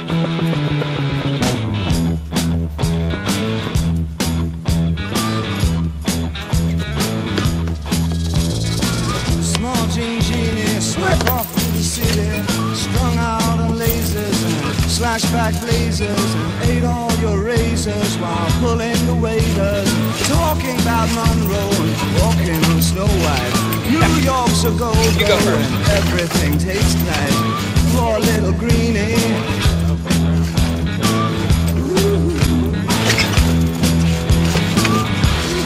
Small jean genie swept off through the city, strung out on lasers and slashed back blazers, and ate all your razors while pulling the waiters, talking about Monroe and walking on Snow White. New York's a gold and everything tastes nice. Poor little greenie.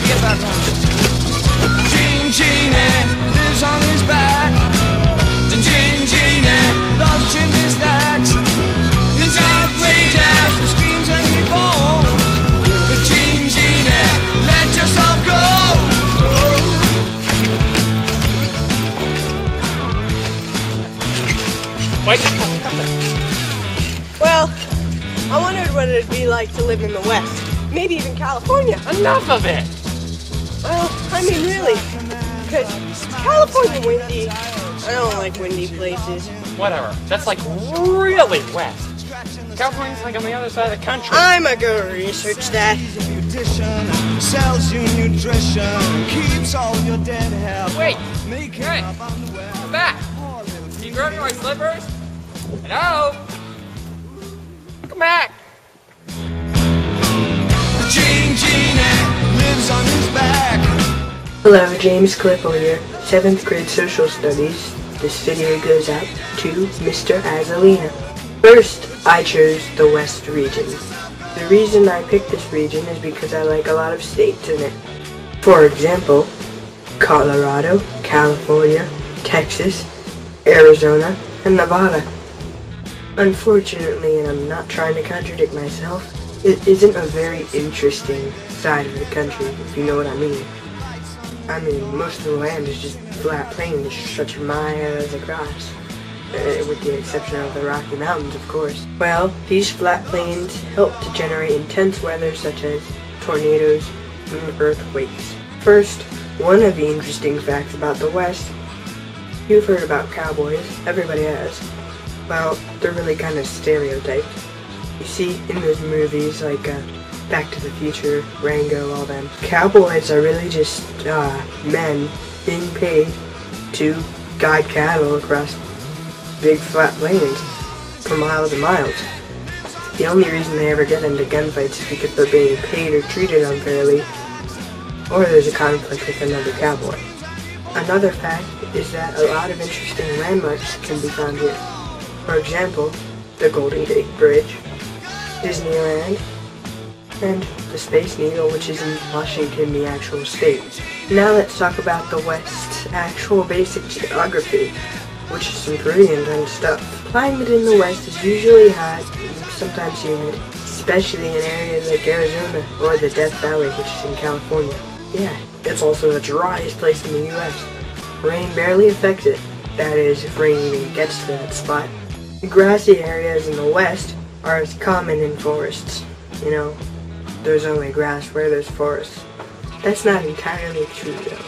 Get back on. Jean Genie lives on his back. The Jean Genie loves chimney stacks. His outrageous screams when he falls. The Jean Genie, let yourself go. Well, I wondered what it'd be like to live in the West. Maybe even California. Enough of it! Well, I mean really. Because California windy. I don't like windy places. Whatever. That's like really west. California's like on the other side of the country. I'm a go research that. Sells you nutrition, keeps all your dead hair. Wait! Hey! Come back! Can you grab me my slippers? Hello? Come back! The Jean Genie lives on his back. Hello, James Clipple here, 7th grade social studies. This video goes out to Mr. Azalina. First, I chose the West region. The reason I picked this region is because I like a lot of states in it. For example, Colorado, California, Texas, Arizona, and Nevada. Unfortunately, and I'm not trying to contradict myself, it isn't a very interesting side of the country, if you know what I mean. I mean, most of the land is just flat plains stretching miles across, with the exception of the Rocky Mountains, of course. Well, these flat plains help to generate intense weather such as tornadoes and earthquakes. First, one of the interesting facts about the West, you've heard about cowboys, everybody has. Well, they're really kind of stereotyped. You see, in those movies like Back to the Future, Rango, all them, cowboys are really just men being paid to guide cattle across big flat plains for miles and miles. The only reason they ever get into gunfights is because they're being paid or treated unfairly, or there's a conflict with another cowboy. Another fact is that a lot of interesting landmarks can be found here. For example, the Golden Gate Bridge, Disneyland, and the Space Needle, which is in Washington, the actual state. Now let's talk about the West's actual basic geography, which is some pretty intense stuff. Climate in the West is usually hot and sometimes humid, especially in areas like Arizona or the Death Valley, which is in California. Yeah, it's also the driest place in the US. Rain barely affects it, that is, if rain even gets to that spot. The grassy areas in the West are as common in forests. You know, there's only grass where there's forests. That's not entirely true though.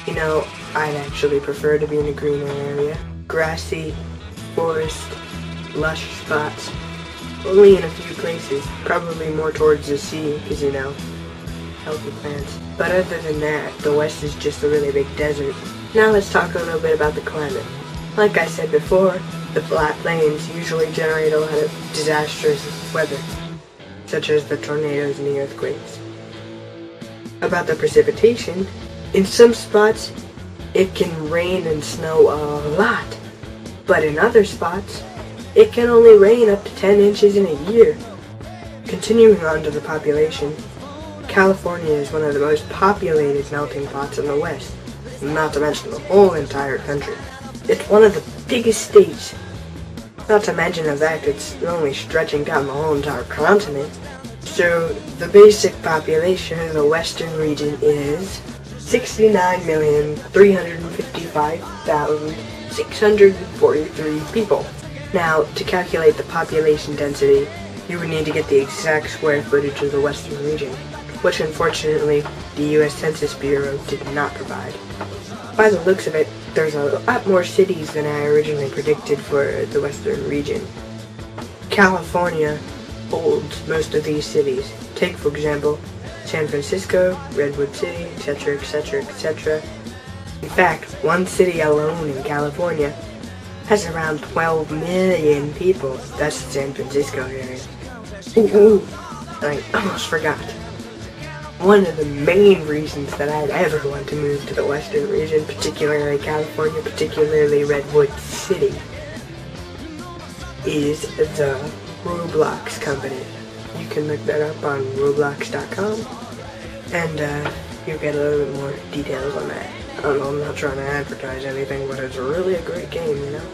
You know, I'd actually prefer to be in a greener area. Grassy, forest, lush spots. Only in a few places, probably more towards the sea, because you know, healthy plants. But other than that, the West is just a really big desert. Now let's talk a little bit about the climate. Like I said before, the flat plains usually generate a lot of disastrous weather, such as the tornadoes and the earthquakes. About the precipitation, in some spots, it can rain and snow a lot, but in other spots, it can only rain up to 10 inches in a year. Continuing on to the population, California is one of the most populated melting pots in the West, not to mention the whole entire country. It's one of the biggest states, not to mention the fact it's only stretching down the whole entire continent. So the basic population of the western region is 69,355,643 people. Now, to calculate the population density, you would need to get the exact square footage of the western region, which unfortunately the US Census Bureau did not provide. By the looks of it, there's a lot more cities than I originally predicted for the western region. California holds most of these cities. Take, for example, San Francisco, Redwood City, etc., etc., etc. In fact, one city alone in California has around 12 million people. That's the San Francisco area. Ooh, I almost forgot. One of the main reasons that I'd ever want to move to the western region, particularly California, particularly Redwood City, is the ROBLOX company. You can look that up on roblox.com, and you'll get a little bit more details on that. I don't know, I'm not trying to advertise anything, but it's really a great game, you know?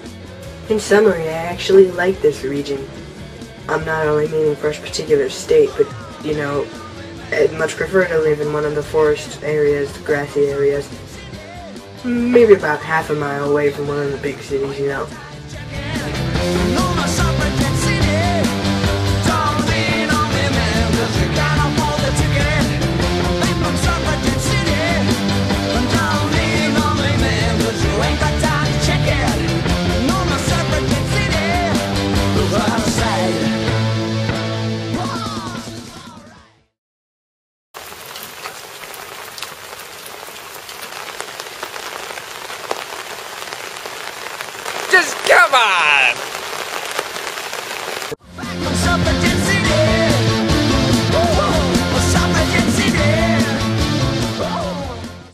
In summary, I actually like this region. I'm not only meaning for a particular state, but, you know, I'd much prefer to live in one of the forest areas, the grassy areas, maybe about half a mile away from one of the big cities, you know? Just come on!